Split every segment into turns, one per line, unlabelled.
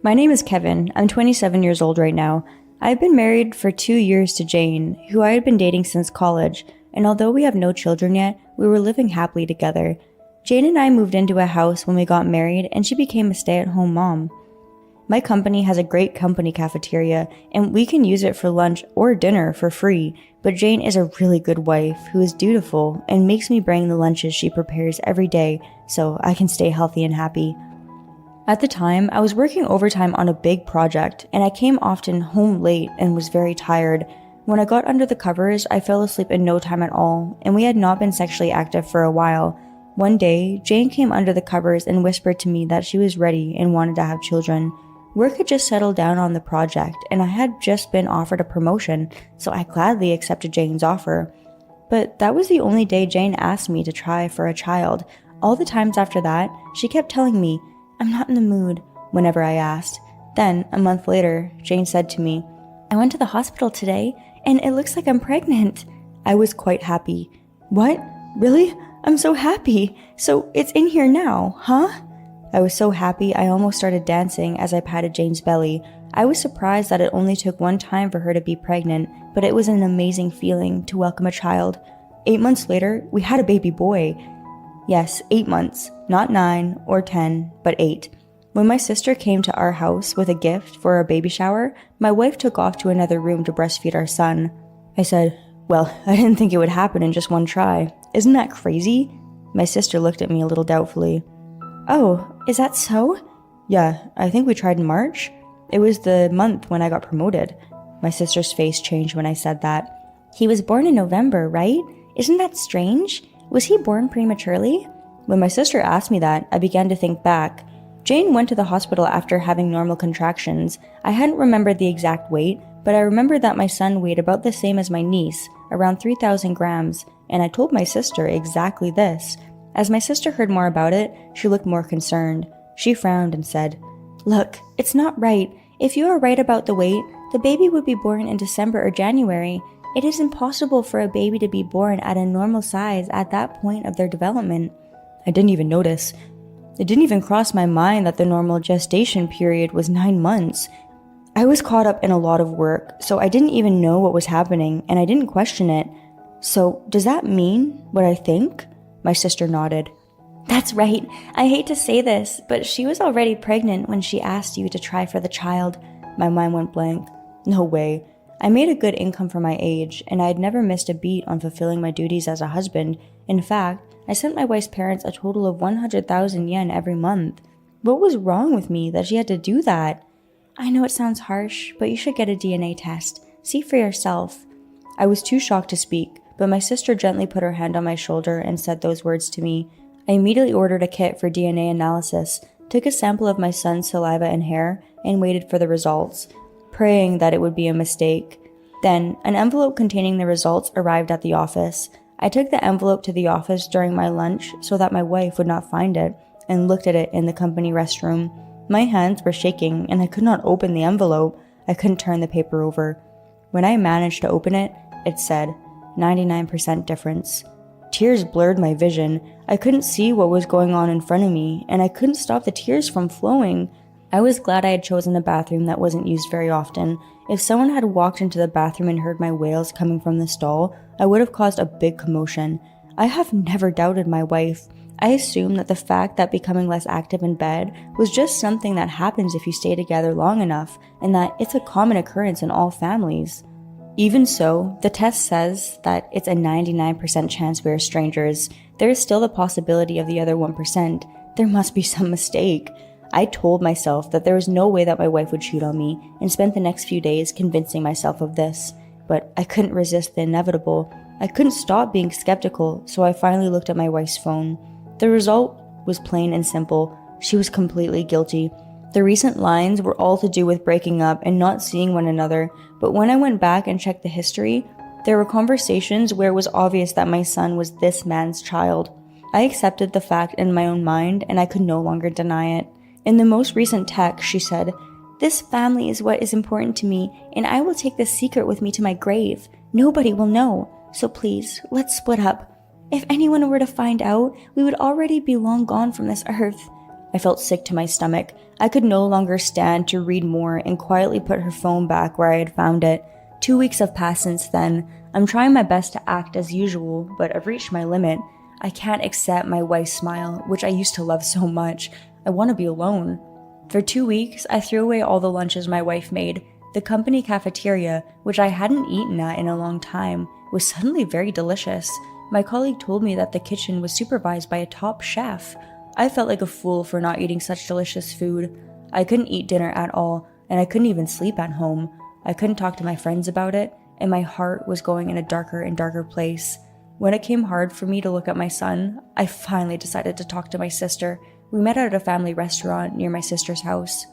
My name is Kevin. I'm 27 years old right now. I've been married for 2 years to Jane, who I had been dating since college, and although we have no children yet, we were living happily together. Jane and I moved into a house when we got married, and she became a stay-at-home mom. My company has a great company cafeteria, and we can use it for lunch or dinner for free, but Jane is a really good wife who is dutiful and makes me bring the lunches she prepares every day so I can stay healthy and happy. At the time, I was working overtime on a big project, and I came often home late and was very tired. When I got under the covers, I fell asleep in no time at all, and we had not been sexually active for a while. One day, Jane came under the covers and whispered to me that she was ready and wanted to have children. Work had just settled down on the project, and I had just been offered a promotion, so I gladly accepted Jane's offer. But that was the only day Jane asked me to try for a child. All the times after that, she kept telling me, "I'm not in the mood," whenever I asked. Then, a month later, Jane said to me, "I went to the hospital today, and it looks like I'm pregnant." I was quite happy. "What? Really? I'm so happy. So it's in here now, huh?" I was so happy I almost started dancing as I patted Jane's belly. I was surprised that it only took one time for her to be pregnant, but it was an amazing feeling to welcome a child. 8 months later, we had a baby boy. Yes, 8 months, not 9 or 10, but 8. When my sister came to our house with a gift for our baby shower, my wife took off to another room to breastfeed our son. I said, "Well, I didn't think it would happen in just one try. Isn't that crazy?" My sister looked at me a little doubtfully. "Oh, is that so?" "Yeah, I think we tried in March. It was the month when I got promoted." My sister's face changed when I said that. "He was born in November, right? Isn't that strange? Was he born prematurely?" When my sister asked me that, I began to think back. Jane went to the hospital after having normal contractions. I hadn't remembered the exact weight, but I remembered that my son weighed about the same as my niece, around 3,000 grams, and I told my sister exactly this. As my sister heard more about it, she looked more concerned. She frowned and said, "Look, it's not right. If you are right about the weight, the baby would be born in December or January. It is impossible for a baby to be born at a normal size at that point of their development." I didn't even notice. It didn't even cross my mind that the normal gestation period was 9 months. I was caught up in a lot of work, so I didn't even know what was happening, and I didn't question it. "So, does that mean what I think?" My sister nodded. "That's right. I hate to say this, but she was already pregnant when she asked you to try for the child." My mind went blank. No way. I made a good income for my age, and I had never missed a beat on fulfilling my duties as a husband. In fact, I sent my wife's parents a total of 100,000 yen every month. What was wrong with me that she had to do that? "I know it sounds harsh, but you should get a DNA test. See for yourself." I was too shocked to speak, but my sister gently put her hand on my shoulder and said those words to me. I immediately ordered a kit for DNA analysis, took a sample of my son's saliva and hair, and waited for the results, praying that it would be a mistake. Then, an envelope containing the results arrived at the office. I took the envelope to the office during my lunch so that my wife would not find it, and looked at it in the company restroom. My hands were shaking, and I could not open the envelope. I couldn't turn the paper over. When I managed to open it, it said, 99% difference. Tears blurred my vision. I couldn't see what was going on in front of me, and I couldn't stop the tears from flowing. I was glad I had chosen a bathroom that wasn't used very often. If someone had walked into the bathroom and heard my wails coming from the stall, I would have caused a big commotion. I have never doubted my wife. I assumed that the fact that becoming less active in bed was just something that happens if you stay together long enough, and that it's a common occurrence in all families. Even so, the test says that it's a 99% chance we are strangers. There is still the possibility of the other 1%. There must be some mistake. I told myself that there was no way that my wife would cheat on me, and spent the next few days convincing myself of this. But I couldn't resist the inevitable. I couldn't stop being skeptical, so I finally looked at my wife's phone. The result was plain and simple. She was completely guilty. The recent lines were all to do with breaking up and not seeing one another, but when I went back and checked the history, there were conversations where it was obvious that my son was this man's child. I accepted the fact in my own mind, and I could no longer deny it. In the most recent text, she said, "This family is what is important to me, and I will take this secret with me to my grave. Nobody will know, so please, let's split up. If anyone were to find out, we would already be long gone from this earth." I felt sick to my stomach. I could no longer stand to read more and quietly put her phone back where I had found it. 2 weeks have passed since then. I'm trying my best to act as usual, but I've reached my limit. I can't accept my wife's smile, which I used to love so much. I want to be alone. For 2 weeks, I threw away all the lunches my wife made. The company cafeteria, which I hadn't eaten at in a long time, was suddenly very delicious. My colleague told me that the kitchen was supervised by a top chef. I felt like a fool for not eating such delicious food. I couldn't eat dinner at all, and I couldn't even sleep at home. I couldn't talk to my friends about it, and my heart was going in a darker and darker place. When it came hard for me to look at my son, I finally decided to talk to my sister. We met at a family restaurant near my sister's house.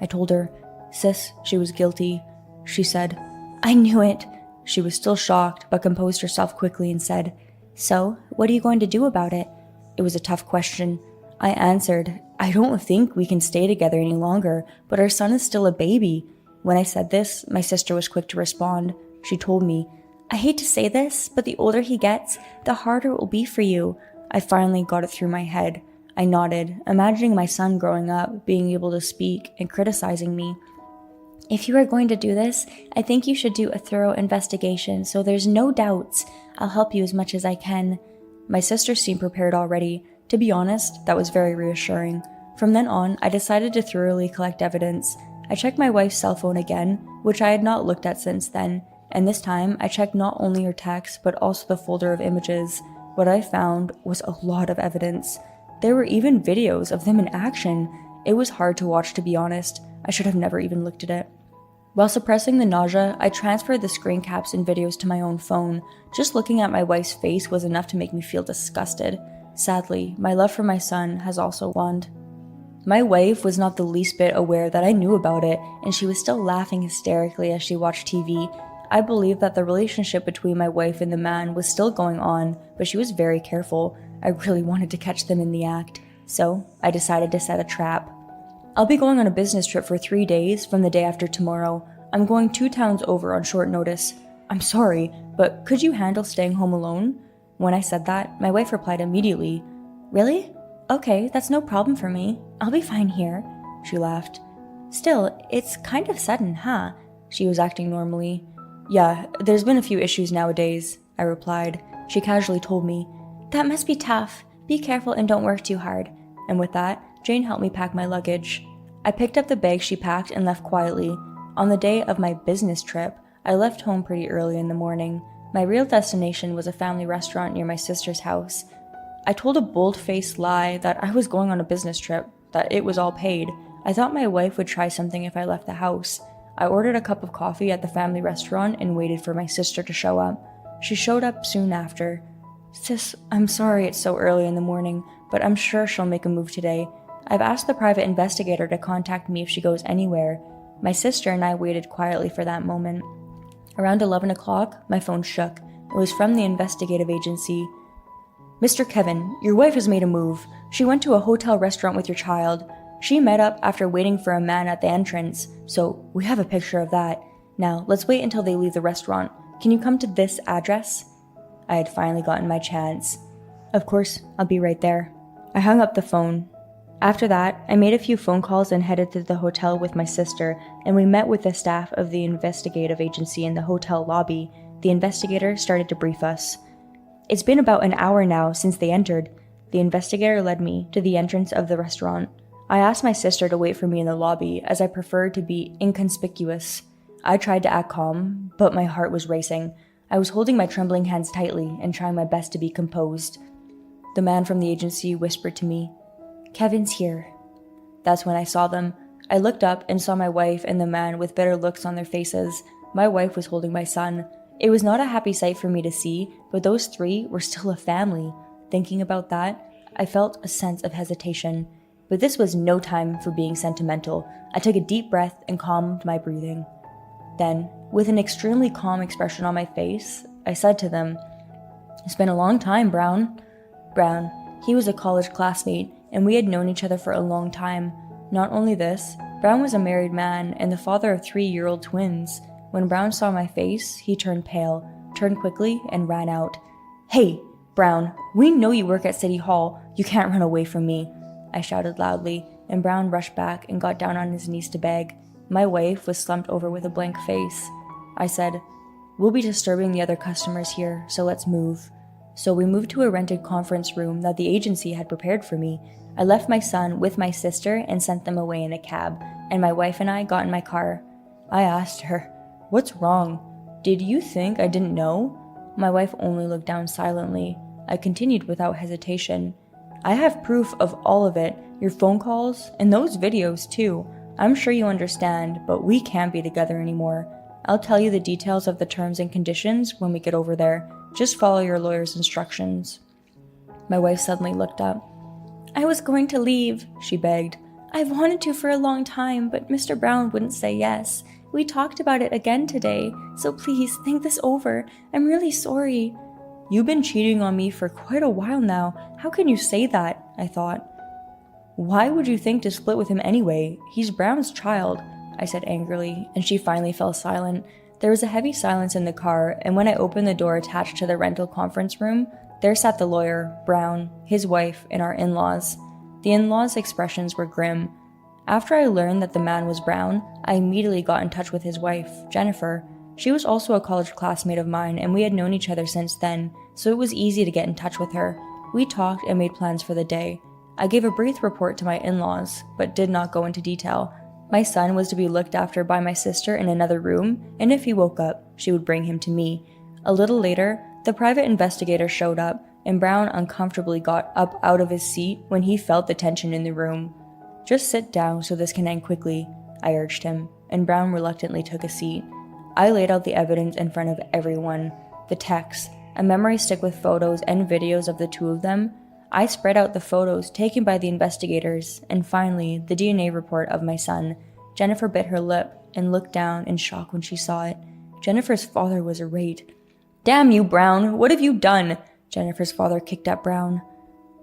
I told her, "Sis, she was guilty." She said, "I knew it." She was still shocked, but composed herself quickly and said, "So, what are you going to do about it?" It was a tough question. I answered, "I don't think we can stay together any longer, but our son is still a baby." When I said this, my sister was quick to respond. She told me, "I hate to say this, but the older he gets, the harder it will be for you." I finally got it through my head. I nodded, imagining my son growing up, being able to speak and criticizing me. "If you are going to do this, I think you should do a thorough investigation so there's no doubts. I'll help you as much as I can." My sister seemed prepared already. To be honest, that was very reassuring. From then on, I decided to thoroughly collect evidence. I checked my wife's cell phone again, which I had not looked at since then, and this time I checked not only her texts but also the folder of images. What I found was a lot of evidence. There were even videos of them in action. It was hard to watch, to be honest. I should have never even looked at it. While suppressing the nausea, I transferred the screen caps and videos to my own phone. Just looking at my wife's face was enough to make me feel disgusted. Sadly, my love for my son has also waned. My wife was not the least bit aware that I knew about it, and she was still laughing hysterically as she watched TV. I believed that the relationship between my wife and the man was still going on, but she was very careful. I really wanted to catch them in the act, so I decided to set a trap. "I'll be going on a business trip for 3 days from the day after tomorrow. I'm going 2 towns over on short notice. I'm sorry, but could you handle staying home alone?" When I said that, my wife replied immediately, "Really? Okay, that's no problem for me. I'll be fine here." She laughed. "Still, it's kind of sudden, huh?" She was acting normally. "Yeah, there's been a few issues nowadays," I replied. She casually told me, "That must be tough. Be careful and don't work too hard." And with that, Jane helped me pack my luggage. I picked up the bag she packed and left quietly. On the day of my business trip, I left home pretty early in the morning. My real destination was a family restaurant near my sister's house. I told a bold-faced lie that I was going on a business trip, that it was all paid. I thought my wife would try something if I left the house. I ordered a cup of coffee at the family restaurant and waited for my sister to show up. She showed up soon after. "Sis, I'm sorry it's so early in the morning, but I'm sure she'll make a move today. I've asked the private investigator to contact me if she goes anywhere." My sister and I waited quietly for that moment. Around 11 o'clock, my phone shook. It was from the investigative agency. "Mr. Kevin, your wife has made a move. She went to a hotel restaurant with your child. She met up after waiting for a man at the entrance, so we have a picture of that. Now, let's wait until they leave the restaurant. Can you come to this address?" I had finally gotten my chance. "Of course, I'll be right there." I hung up the phone. After that, I made a few phone calls and headed to the hotel with my sister, and we met with the staff of the investigative agency in the hotel lobby. The investigator started to brief us. "It's been about an hour now since they entered." The investigator led me to the entrance of the restaurant. I asked my sister to wait for me in the lobby, as I preferred to be inconspicuous. I tried to act calm, but my heart was racing. I was holding my trembling hands tightly and trying my best to be composed. The man from the agency whispered to me, "Kevin's here." That's when I saw them. I looked up and saw my wife and the man with bitter looks on their faces. My wife was holding my son. It was not a happy sight for me to see, but those 3 were still a family. Thinking about that, I felt a sense of hesitation. But this was no time for being sentimental. I took a deep breath and calmed my breathing. Then, with an extremely calm expression on my face, I said to them, "It's been a long time, Brown." Brown, he was a college classmate, and we had known each other for a long time. Not only this, Brown was a married man and the father of 3-year-old twins. When Brown saw my face, he turned pale, turned quickly, and ran out. "Hey, Brown, we know you work at City Hall. You can't run away from me." I shouted loudly, and Brown rushed back and got down on his knees to beg. My wife was slumped over with a blank face. I said, "We'll be disturbing the other customers here, so let's move." So we moved to a rented conference room that the agency had prepared for me. I left my son with my sister and sent them away in a cab, and my wife and I got in my car. I asked her, "What's wrong? Did you think I didn't know?" My wife only looked down silently. I continued without hesitation. "I have proof of all of it, your phone calls, and those videos too. I'm sure you understand, but we can't be together anymore. I'll tell you the details of the terms and conditions when we get over there. Just follow your lawyer's instructions." My wife suddenly looked up. "I was going to leave," she begged. "I've wanted to for a long time, but Mr. Brown wouldn't say yes. We talked about it again today, so please think this over. I'm really sorry." "You've been cheating on me for quite a while now. How can you say that?" I thought. "Why would you think to split with him anyway? He's Brown's child," I said angrily, and she finally fell silent. There was a heavy silence in the car, and when I opened the door attached to the rental conference room, there sat the lawyer, Brown, his wife, and our in-laws. The in-laws' expressions were grim. After I learned that the man was Brown, I immediately got in touch with his wife, Jennifer. She was also a college classmate of mine, and we had known each other since then, so it was easy to get in touch with her. We talked and made plans for the day. I gave a brief report to my in-laws, but did not go into detail. My son was to be looked after by my sister in another room, and if he woke up, she would bring him to me. A little later, the private investigator showed up, and Brown uncomfortably got up out of his seat when he felt the tension in the room. "Just sit down so this can end quickly," I urged him, and Brown reluctantly took a seat. I laid out the evidence in front of everyone. The texts, a memory stick with photos and videos of the two of them. I spread out the photos taken by the investigators, and finally, the DNA report of my son. Jennifer bit her lip and looked down in shock when she saw it. Jennifer's father was irate. "Damn you, Brown! What have you done?" Jennifer's father kicked at Brown.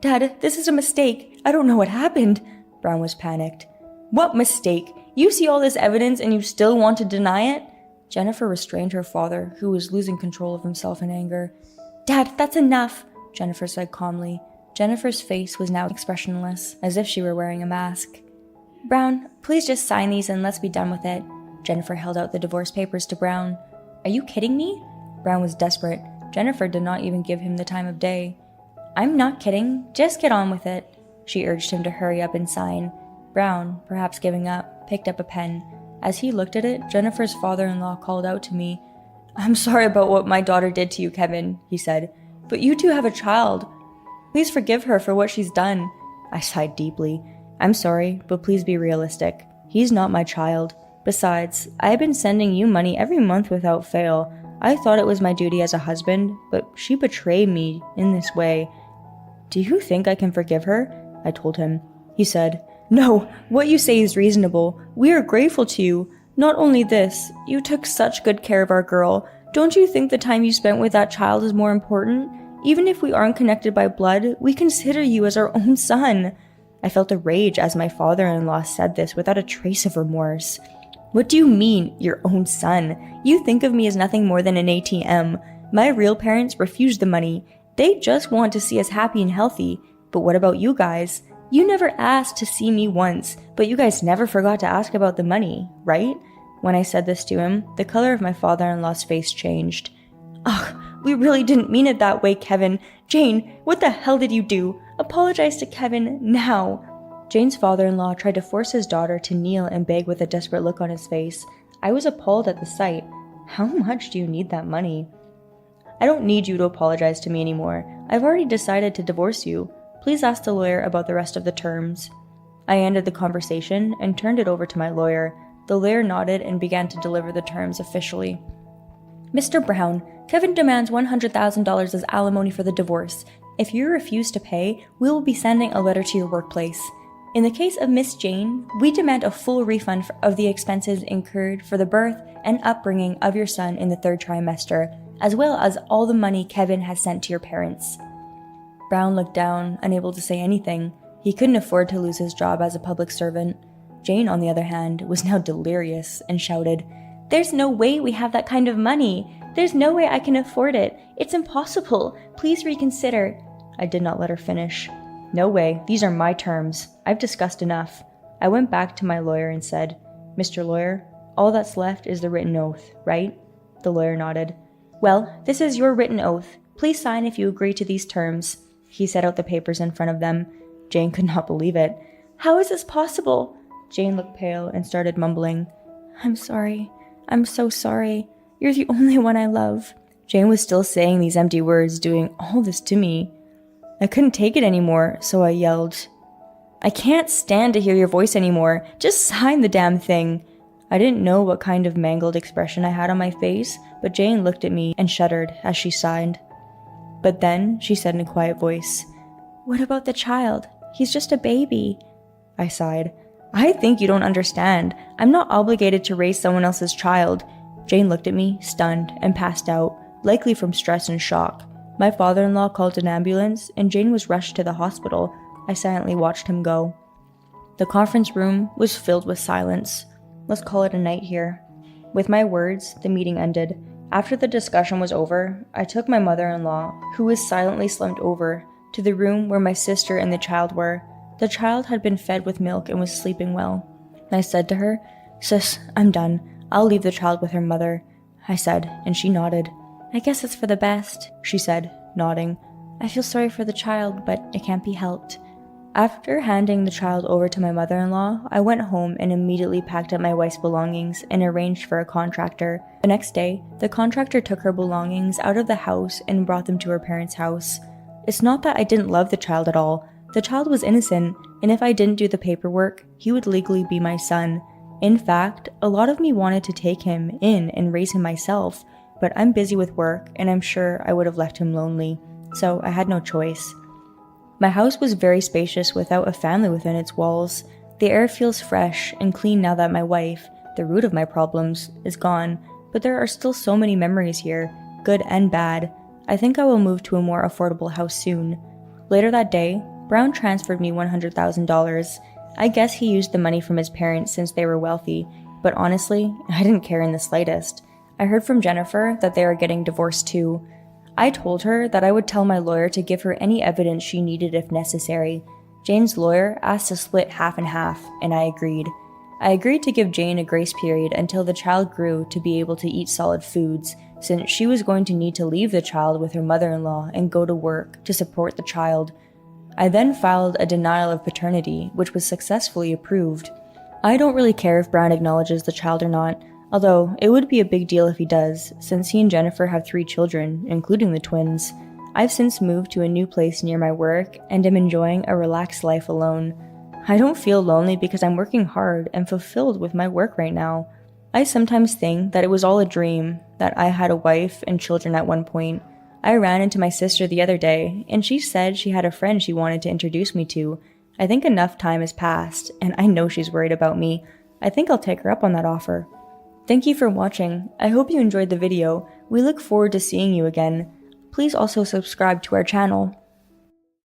"Dad, this is a mistake. I don't know what happened." Brown was panicked. "What mistake? You see all this evidence and you still want to deny it?" Jennifer restrained her father, who was losing control of himself in anger. "Dad, that's enough," Jennifer said calmly. Jennifer's face was now expressionless, as if she were wearing a mask. "Brown, please just sign these and let's be done with it." Jennifer held out the divorce papers to Brown. "Are you kidding me?" Brown was desperate. Jennifer did not even give him the time of day. "I'm not kidding. Just get on with it." She urged him to hurry up and sign. Brown, perhaps giving up, picked up a pen. As he looked at it, Jennifer's father-in-law called out to me. "I'm sorry about what my daughter did to you, Kevin," he said. "But you two have a child. Please forgive her for what she's done." I sighed deeply. "I'm sorry, but please be realistic. He's not my child. Besides, I've been sending you money every month without fail. I thought it was my duty as a husband, but she betrayed me in this way." "Do you think I can forgive her?" I told him. He said, "No, what you say is reasonable. We are grateful to you. Not only this, you took such good care of our girl. Don't you think the time you spent with that child is more important? Even if we aren't connected by blood, we consider you as our own son." I felt a rage as my father-in-law said this without a trace of remorse. "What do you mean, your own son? You think of me as nothing more than an ATM. My real parents refused the money. They just want to see us happy and healthy. But what about you guys? You never asked to see me once, but you guys never forgot to ask about the money, right?" When I said this to him, the color of my father-in-law's face changed. "Ugh, we really didn't mean it that way, Kevin. Jane, what the hell did you do? Apologize to Kevin now." Jane's father-in-law tried to force his daughter to kneel and beg with a desperate look on his face. I was appalled at the sight. "How much do you need that money?" "I don't need you to apologize to me anymore. I've already decided to divorce you. Please ask the lawyer about the rest of the terms." I ended the conversation and turned it over to my lawyer. The lawyer nodded and began to deliver the terms officially. "Mr. Brown, Kevin demands $100,000 as alimony for the divorce. If you refuse to pay, we will be sending a letter to your workplace. In the case of Miss Jane, we demand a full refund of the expenses incurred for the birth and upbringing of your son in the 3rd trimester, as well as all the money Kevin has sent to your parents." Brown looked down, unable to say anything. He couldn't afford to lose his job as a public servant. Jane, on the other hand, was now delirious and shouted, "There's no way we have that kind of money. There's no way I can afford it. It's impossible. Please reconsider." I did not let her finish. No way, these are my terms. I've discussed enough. I went back to my lawyer and said, Mr. Lawyer, all that's left is the written oath, right? The lawyer nodded. Well, this is your written oath. Please sign if you agree to these terms. He set out the papers in front of them. Jane could not believe it. How is this possible? Jane looked pale and started mumbling. I'm sorry. I'm so sorry. You're the only one I love. Jane was still saying these empty words, doing all this to me. I couldn't take it anymore, so I yelled, I can't stand to hear your voice anymore. Just sign the damn thing. I didn't know what kind of mangled expression I had on my face, but Jane looked at me and shuddered as she signed. But then she said in a quiet voice, What about the child? He's just a baby. I sighed. I think you don't understand. I'm not obligated to raise someone else's child. Jane looked at me, stunned, and passed out, likely from stress and shock. My father-in-law called an ambulance, and Jane was rushed to the hospital. I silently watched him go. The conference room was filled with silence. Let's call it a night here. With my words, the meeting ended. After the discussion was over, I took my mother-in-law, who was silently slumped over, to the room where my sister and the child were. The child had been fed with milk and was sleeping well. I said to her, Sis, I'm done. I'll leave the child with her mother. I said, and she nodded. I guess it's for the best, she said, nodding. I feel sorry for the child, but it can't be helped. After handing the child over to my mother-in-law, I went home and immediately packed up my wife's belongings and arranged for a contractor. The next day, the contractor took her belongings out of the house and brought them to her parents' house. It's not that I didn't love the child at all. The child was innocent, and if I didn't do the paperwork, he would legally be my son. In fact, a lot of me wanted to take him in and raise him myself, but I'm busy with work, and I'm sure I would have left him lonely, so I had no choice. My house was very spacious without a family within its walls. The air feels fresh and clean now that my wife, the root of my problems, is gone, but there are still so many memories here, good and bad. I think I will move to a more affordable house soon. Later that day, Brown transferred me $100,000. I guess he used the money from his parents since they were wealthy, but honestly, I didn't care in the slightest. I heard from Jennifer that they are getting divorced too. I told her that I would tell my lawyer to give her any evidence she needed if necessary. Jane's lawyer asked to split half and half, and I agreed. I agreed to give Jane a grace period until the child grew to be able to eat solid foods, since she was going to need to leave the child with her mother-in-law and go to work to support the child. I then filed a denial of paternity, which was successfully approved. I don't really care if Brown acknowledges the child or not, although it would be a big deal if he does, since he and Jennifer have 3 children, including the twins. I've since moved to a new place near my work and am enjoying a relaxed life alone. I don't feel lonely because I'm working hard and fulfilled with my work right now. I sometimes think that it was all a dream, that I had a wife and children at one point. I ran into my sister the other day, and she said she had a friend she wanted to introduce me to. I think enough time has passed, and I know she's worried about me. I think I'll take her up on that offer. Thank you for watching. I hope you enjoyed the video. We look forward to seeing you again. Please also subscribe to our channel.